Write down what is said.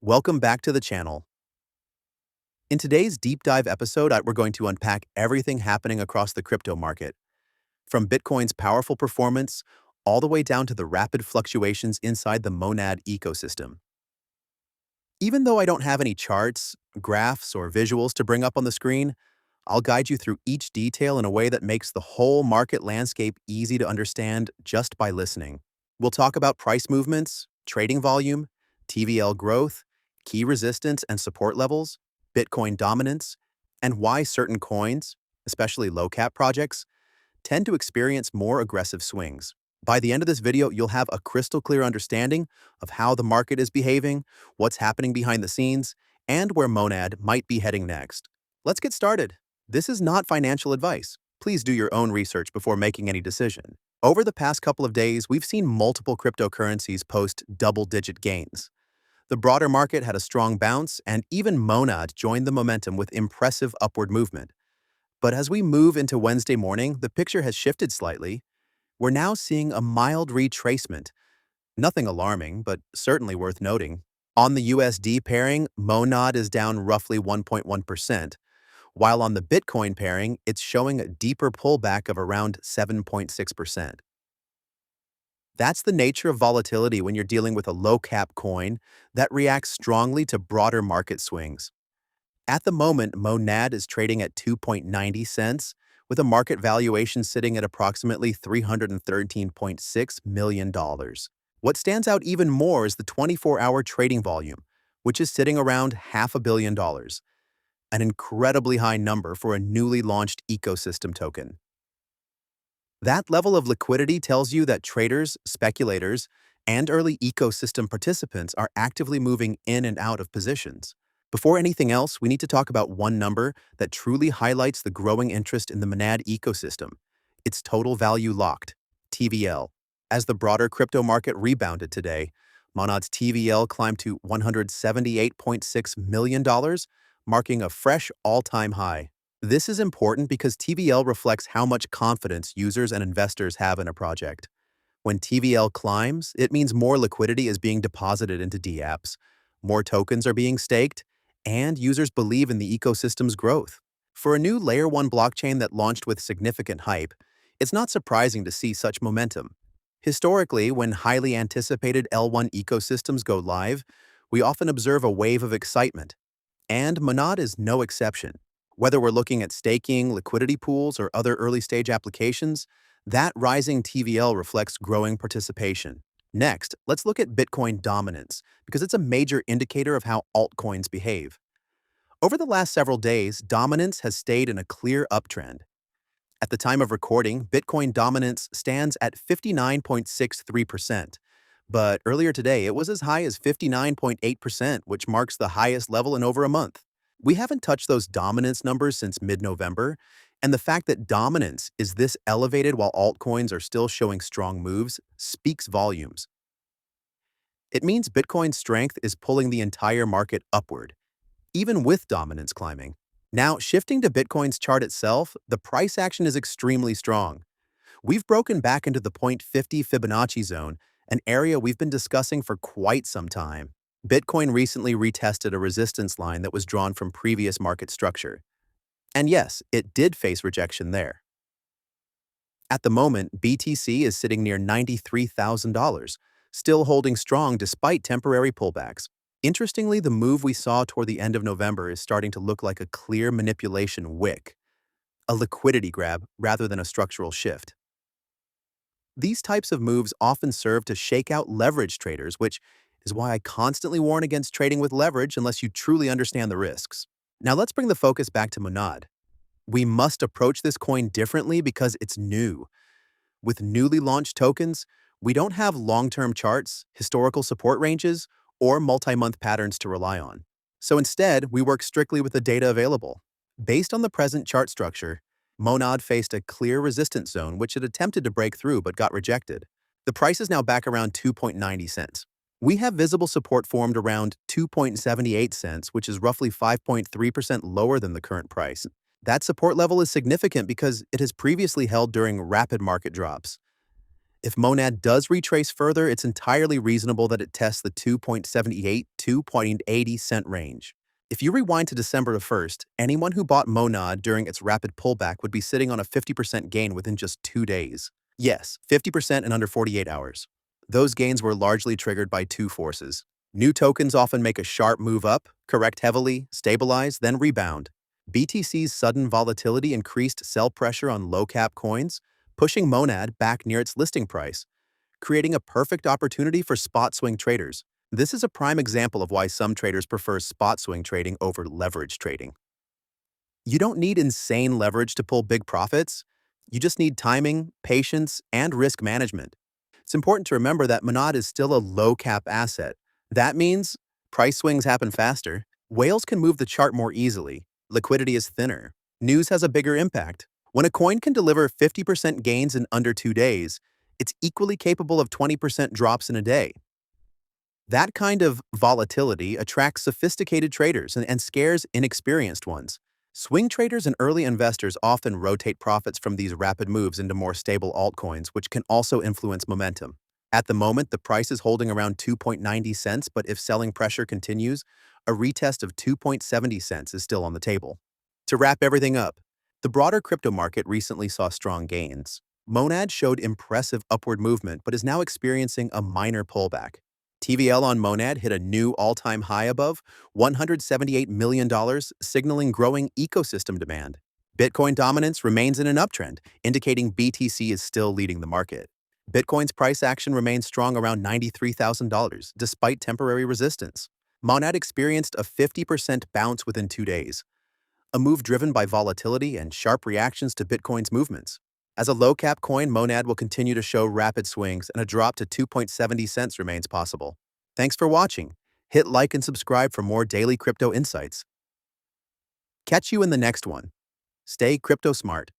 Welcome back to the channel. In today's deep dive episode, we're going to unpack everything happening across the crypto market, from Bitcoin's powerful performance all the way down to the rapid fluctuations inside the monad ecosystem. Even though I don't have any charts, graphs, or visuals to bring up on the screen, I'll guide you through each detail in a way that makes the whole market landscape easy to understand just by listening. We'll talk about price movements, trading volume, TVL growth, key resistance and support levels, Bitcoin dominance, and why certain coins, especially low-cap projects, tend to experience more aggressive swings. By the end of this video, you'll have a crystal clear understanding of how the market is behaving, what's happening behind the scenes, and where Monad might be heading next. Let's get started. This is not financial advice. Please do your own research before making any decision. Over the past couple of days, we've seen multiple cryptocurrencies post double-digit gains. The broader market had a strong bounce, and even Monad joined the momentum with impressive upward movement. But as we move into Wednesday morning, the picture has shifted slightly. We're now seeing a mild retracement. Nothing alarming, but certainly worth noting. On the USD pairing, Monad is down roughly 1.1%, while on the Bitcoin pairing, it's showing a deeper pullback of around 7.6%. That's the nature of volatility when you're dealing with a low-cap coin that reacts strongly to broader market swings. At the moment, Monad is trading at 2.90 cents, with a market valuation sitting at approximately $313.6 million. What stands out even more is the 24-hour trading volume, which is sitting around $500 million, an incredibly high number for a newly launched ecosystem token. That level of liquidity tells you that traders, speculators, and early ecosystem participants are actively moving in and out of positions. Before anything else, we need to talk about one number that truly highlights the growing interest in the Monad ecosystem. It's total value locked, TVL. As the broader crypto market rebounded today, Monad's TVL climbed to $178.6 million, marking a fresh all-time high. This is important because TVL reflects how much confidence users and investors have in a project. When TVL climbs, it means more liquidity is being deposited into dApps, more tokens are being staked, and users believe in the ecosystem's growth. For a new Layer 1 blockchain that launched with significant hype, it's not surprising to see such momentum. Historically, when highly anticipated L1 ecosystems go live, we often observe a wave of excitement. And Monad is no exception. Whether we're looking at staking, liquidity pools, or other early-stage applications, that rising TVL reflects growing participation. Next, let's look at Bitcoin dominance, because it's a major indicator of how altcoins behave. Over the last several days, dominance has stayed in a clear uptrend. At the time of recording, Bitcoin dominance stands at 59.63%, but earlier today it was as high as 59.8%, which marks the highest level in over a month. We haven't touched those dominance numbers since mid-November, and the fact that dominance is this elevated while altcoins are still showing strong moves speaks volumes. It means Bitcoin's strength is pulling the entire market upward, even with dominance climbing. Now, shifting to Bitcoin's chart itself, the price action is extremely strong. We've broken back into the 0.50 Fibonacci zone, an area we've been discussing for quite some time. Bitcoin recently retested a resistance line that was drawn from previous market structure. And yes, it did face rejection there. At the moment, BTC is sitting near $93,000, still holding strong despite temporary pullbacks. Interestingly, the move we saw toward the end of November is starting to look like a clear manipulation wick, a liquidity grab rather than a structural shift. These types of moves often serve to shake out leverage traders, which is why I constantly warn against trading with leverage unless you truly understand the risks. Now let's bring the focus back to Monad. We must approach this coin differently because it's new. With newly launched tokens, we don't have long-term charts, historical support ranges, or multi-month patterns to rely on. So instead, we work strictly with the data available. Based on the present chart structure, Monad faced a clear resistance zone which it attempted to break through but got rejected. The price is now back around 2.90 cents. We have visible support formed around 2.78 cents, which is roughly 5.3% lower than the current price. That support level is significant because it has previously held during rapid market drops. If Monad does retrace further, it's entirely reasonable that it tests the 2.78, 2.80 cent range. If you rewind to December the 1st, anyone who bought Monad during its rapid pullback would be sitting on a 50% gain within just 2 days. Yes, 50% in under 48 hours. Those gains were largely triggered by two forces. New tokens often make a sharp move up, correct heavily, stabilize, then rebound. BTC's sudden volatility increased sell pressure on low-cap coins, pushing Monad back near its listing price, creating a perfect opportunity for spot swing traders. This is a prime example of why some traders prefer spot swing trading over leverage trading. You don't need insane leverage to pull big profits. You just need timing, patience, and risk management. It's important to remember that Monad is still a low-cap asset. That means price swings happen faster. Whales can move the chart more easily. Liquidity is thinner. News has a bigger impact. When a coin can deliver 50% gains in under 2 days, it's equally capable of 20% drops in a day. That kind of volatility attracts sophisticated traders and scares inexperienced ones. Swing traders and early investors often rotate profits from these rapid moves into more stable altcoins, which can also influence momentum. At the moment, the price is holding around 2.90 cents, but if selling pressure continues, a retest of 2.70 cents is still on the table. To wrap everything up, the broader crypto market recently saw strong gains. Monad showed impressive upward movement but is now experiencing a minor pullback. TVL on Monad hit a new all-time high above $178 million, signaling growing ecosystem demand. Bitcoin dominance remains in an uptrend, indicating BTC is still leading the market. Bitcoin's price action remains strong around $93,000, despite temporary resistance. Monad experienced a 50% bounce within 2 days, a move driven by volatility and sharp reactions to Bitcoin's movements. As a low-cap coin, Monad will continue to show rapid swings, and a drop to 2.70 cents remains possible. Thanks for watching. Hit like and subscribe for more daily crypto insights. Catch you in the next one. Stay crypto smart.